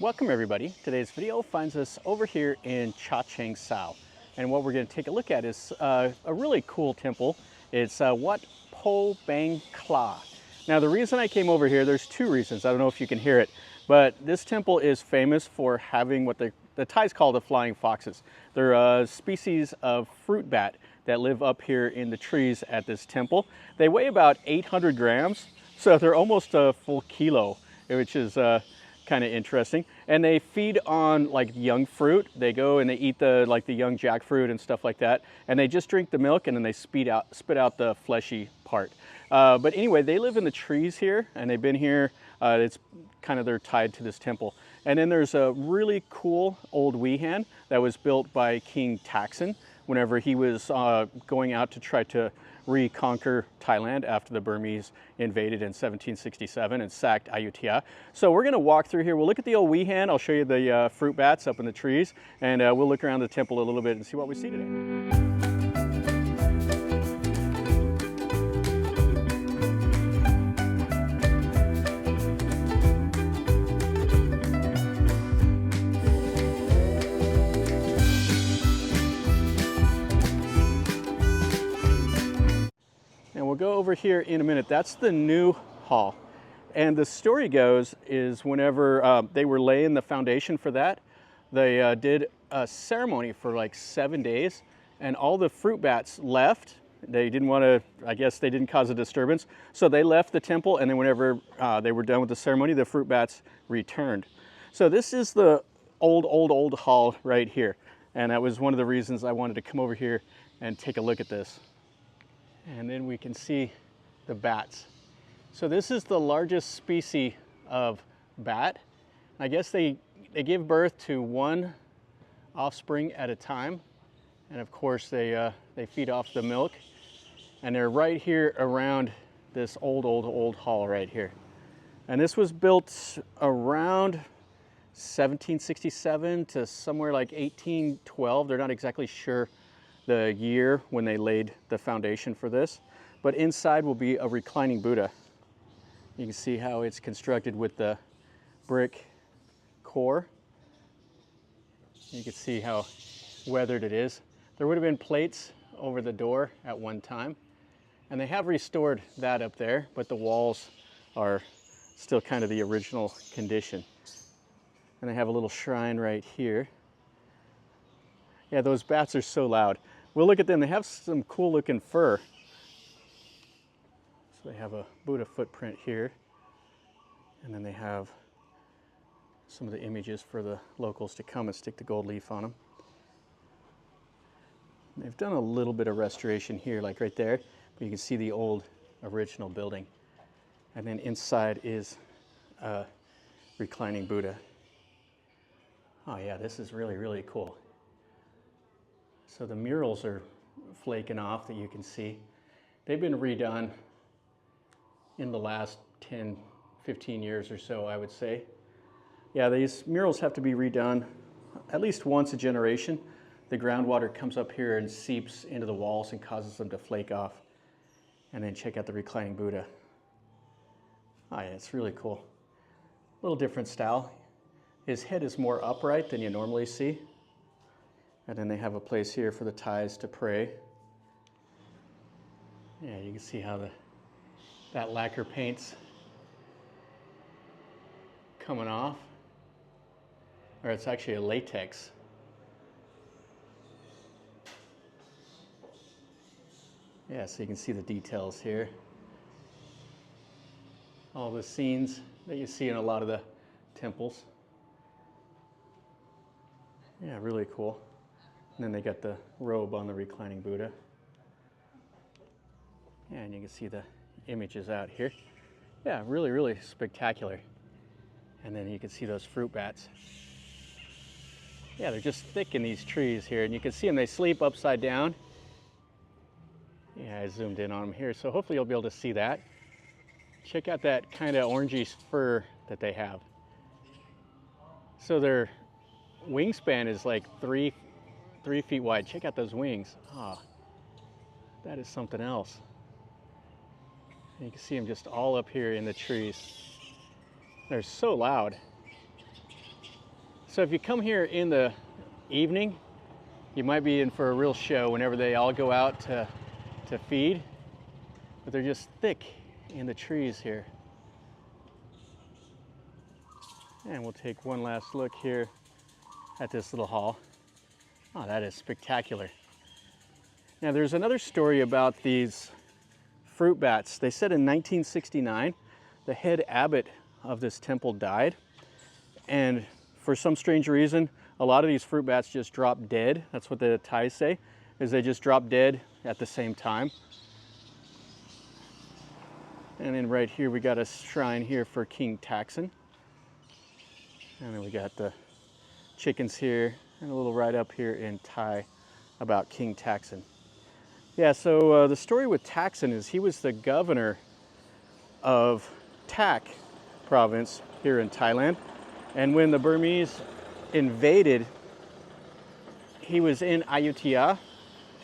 Welcome everybody. Today's video finds us over here in Chachoengsao. And what we're going to take a look at is a really cool temple. It's Wat Pho Bang Khla. Now the reason I came over here, there's two reasons. I don't know if you can hear it, but this temple is famous for having what the Thais call the flying foxes. They're a species of fruit bat that live up here in the trees at this temple. They weigh about 800 grams, so they're almost a full kilo, which is kind of interesting. And they feed on like young fruit. They go and they eat the young jackfruit and stuff like that. And they just drink the milk and then they spit out the fleshy part. But anyway, they live in the trees here and they've been here. It's kind of, they're tied to this temple. And then there's a really cool old wehan that was built by King Taksin whenever he was going out to try to reconquer Thailand after the Burmese invaded in 1767 and sacked Ayutthaya. So we're going to walk through here. We'll look at the old wehan. I'll show you the fruit bats up in the trees, and we'll look around the temple a little bit and see what we see today. We'll go over here in a minute. That's the new hall. And the story goes is whenever they were laying the foundation for that, they did a ceremony for like 7 days and all the fruit bats left. They didn't want to, I guess they didn't cause a disturbance. So they left the temple, and then whenever they were done with the ceremony, the fruit bats returned. So this is the old hall right here. And that was one of the reasons I wanted to come over here and take a look at this. And then we can see the bats. So this is the largest species of bat. I guess they give birth to one offspring at a time. And of course they feed off the milk. And they're right here around this old hall right here. And this was built around 1767 to somewhere like 1812. They're not exactly sure the year when they laid the foundation for this, but inside will be a reclining Buddha. You can see how it's constructed with the brick core. You can see how weathered it is. There would have been plates over the door at one time, and they have restored that up there, but the walls are still kind of the original condition. And they have a little shrine right here. Yeah, those bats are so loud. We'll look at them. They have some cool looking fur. So they have a Buddha footprint here. And then they have some of the images for the locals to come and stick the gold leaf on them. And they've done a little bit of restoration here, like right there. But you can see the old original building. And then inside is a reclining Buddha. Oh yeah, this is really cool. So the murals are flaking off that you can see. They've been redone in the last 10, 15 years or so, I would say. Yeah, these murals have to be redone at least once a generation. The groundwater comes up here and seeps into the walls and causes them to flake off. And then check out the reclining Buddha. Oh yeah, it's really cool. A little different style. His head is more upright than you normally see. And then they have a place here for the Thais to pray. Yeah, you can see how that lacquer paint's coming off. Or it's actually a latex. Yeah, so you can see the details here. All the scenes that you see in a lot of the temples. Yeah, really cool. And then they got the robe on the reclining Buddha. Yeah, and you can see the images out here. Yeah, really spectacular. And then you can see those fruit bats. Yeah, they're just thick in these trees here, and you can see them, they sleep upside down. Yeah, I zoomed in on them here, so hopefully you'll be able to see that. Check out that kind of orangey fur that they have. So their wingspan is like 3 feet wide. Check out those wings. Ah, that is something else. And you can see them just all up here in the trees. They're so loud. So if you come here in the evening, you might be in for a real show whenever they all go out to feed. But they're just thick in the trees here. And we'll take one last look here at this little hall. Oh, that is spectacular. Now there's another story about these fruit bats. They said in 1969, the head abbot of this temple died. And for some strange reason, a lot of these fruit bats just drop dead. That's what the Thais say, is they just drop dead at the same time. And then right here, we got a shrine here for King Taksin. And then we got the chickens here and a little write up here in Thai about King Taksin. Yeah, so the story with Taksin is he was the governor of Tak province here in Thailand. And when the Burmese invaded, he was in Ayutthaya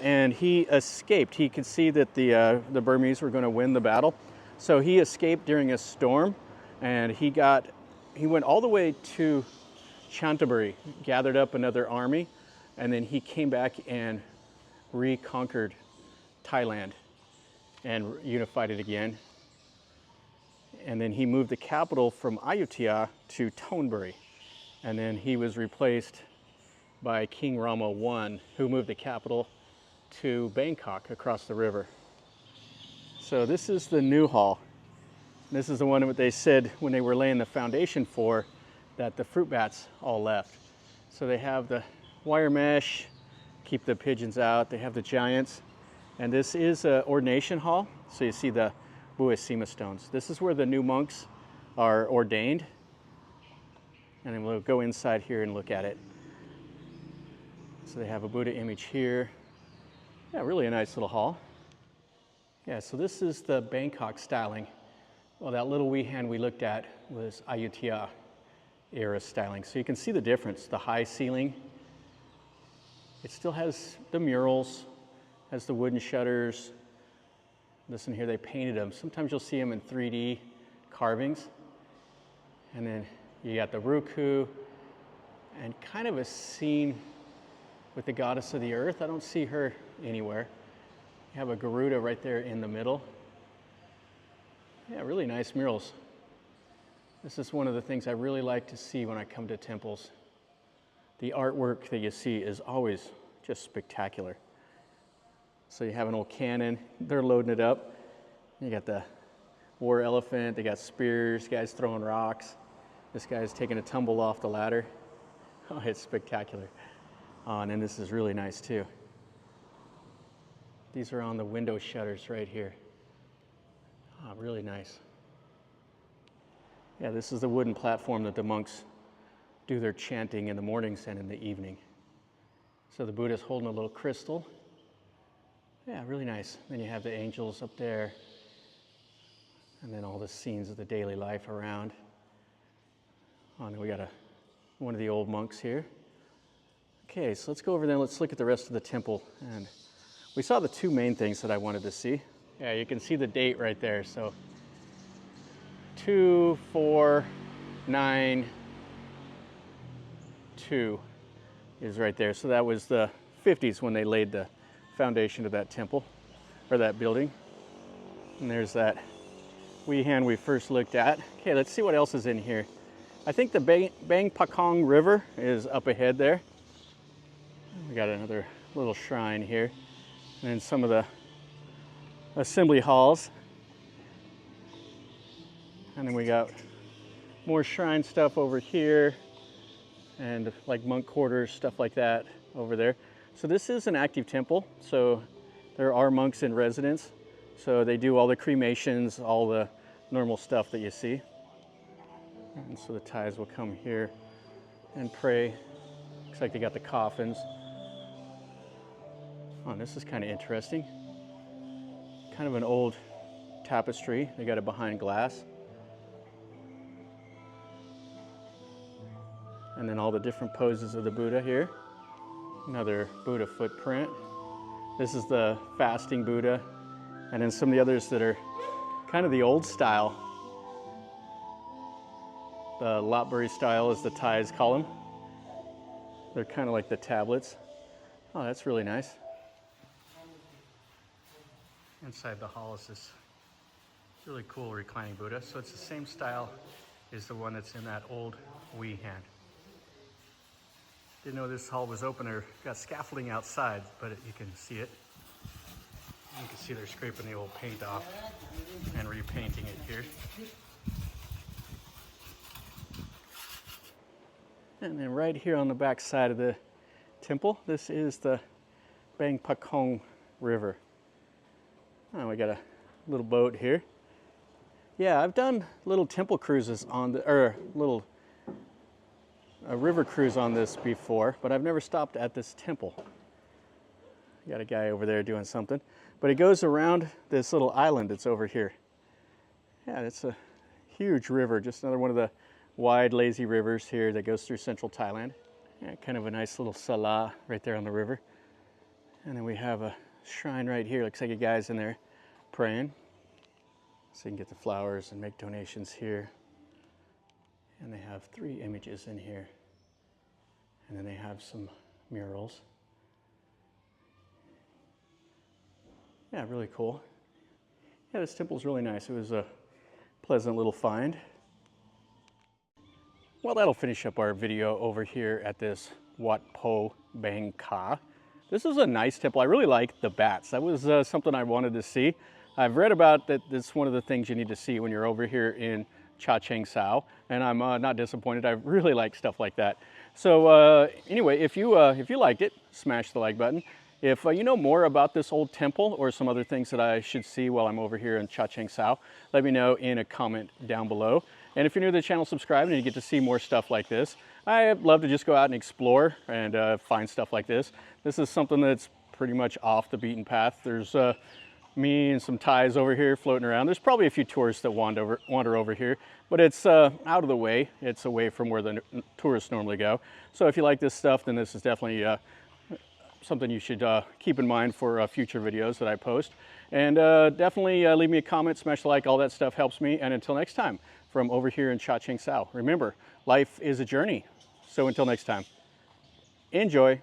and he escaped. He could see that the Burmese were going to win the battle. So he escaped during a storm and he went all the way to Chantaburi, gathered up another army, and then he came back and reconquered Thailand and unified it again. And then he moved the capital from Ayutthaya to Thonburi. And then he was replaced by King Rama I, who moved the capital to Bangkok across the river. So this is the new hall. This is the one that they said when they were laying the foundation for, that the fruit bats all left. So they have the wire mesh, keep the pigeons out. They have the giants. And this is an ordination hall. So you see the Buddhist stones. This is where the new monks are ordained. And then we'll go inside here and look at it. So they have a Buddha image here. Yeah, really a nice little hall. Yeah, so this is the Bangkok styling. Well, that little wee hand we looked at was Ayutthaya era styling. So you can see the difference, the high ceiling. It still has the murals, has the wooden shutters. Listen here, they painted them. Sometimes you'll see them in 3D carvings. And then you got the Ruku and kind of a scene with the goddess of the earth. I don't see her anywhere. You have a Garuda right there in the middle. Yeah, really nice murals. This is one of the things I really like to see when I come to temples. The artwork that you see is always just spectacular. So you have an old cannon, they're loading it up. You got the war elephant, they got spears, guys throwing rocks. This guy's taking a tumble off the ladder. Oh, it's spectacular. Oh, and then this is really nice too. These are on the window shutters right here. Oh, really nice. Yeah, this is the wooden platform that the monks do their chanting in the mornings and in the evening. So the Buddha's holding a little crystal. Yeah, really nice. Then you have the angels up there. And then all the scenes of the daily life around. Oh, and we got one of the old monks here. Okay, so let's go over there and let's look at the rest of the temple. And we saw the two main things that I wanted to see. Yeah, you can see the date right there. So 2492 is right there. So that was the 50s when they laid the foundation of that temple, or that building. And there's that wee hand we first looked at. Okay, let's see what else is in here. I think the Bang Pakong River is up ahead there. We got another little shrine here. And then some of the assembly halls. And then we got more shrine stuff over here and like monk quarters, stuff like that over there. So this is an active temple. So there are monks in residence. So they do all the cremations, all the normal stuff that you see. And so the Thais will come here and pray. Looks like they got the coffins. Oh, this is kind of interesting. Kind of an old tapestry. They got it behind glass. And then all the different poses of the Buddha here. Another Buddha footprint. This is the fasting Buddha. And then some of the others that are kind of the old style. The Lopburi style, as the Thais call them. They're kind of like the tablets. Oh, that's really nice. Inside the hall is this really cool reclining Buddha. So it's the same style as the one that's in that old Wee hand. Didn't know this hall was open. Or got scaffolding outside, but you can see it. You can see they're scraping the old paint off and repainting it here. And then right here on the back side of the temple, this is the Bang Pakong River. Oh, we got a little boat here. Yeah, I've done little temple cruises on the, or a river cruise on this before, but I've never stopped at this temple. Got a guy over there doing something, but it goes around this little island that's over here. Yeah, it's a huge river, just another one of the wide, lazy rivers here that goes through central Thailand. Yeah, kind of a nice little sala right there on the river. And then we have a shrine right here. Looks like a guy's in there praying. So you can get the flowers and make donations here. And they have 3 images in here. And then they have some murals. Yeah, really cool. Yeah, this temple's really nice. It was a pleasant little find. Well, that'll finish up our video over here at this Wat Pho Bang Khla. This is a nice temple. I really like the bats. That was something I wanted to see. I've read about that. It's one of the things you need to see when you're over here in Chachoengsao, and I'm not disappointed. I really like stuff like that. So anyway, if you liked it, smash the like button. If you know more about this old temple or some other things that I should see while I'm over here in Chachoengsao, let me know in a comment down below. And if you're new to the channel, subscribe and you get to see more stuff like this. I love to just go out and explore and find stuff like this. This is something that's pretty much off the beaten path. There's me and some Thais over here floating around. There's probably a few tourists that wander over here, but it's out of the way. It's away from where the tourists normally go. So if you like this stuff, then this is definitely something you should keep in mind for future videos that I post. And definitely leave me a comment, smash the like, all that stuff helps me. And until next time, from over here in Chachoengsao, remember, life is a journey. So until next time, enjoy.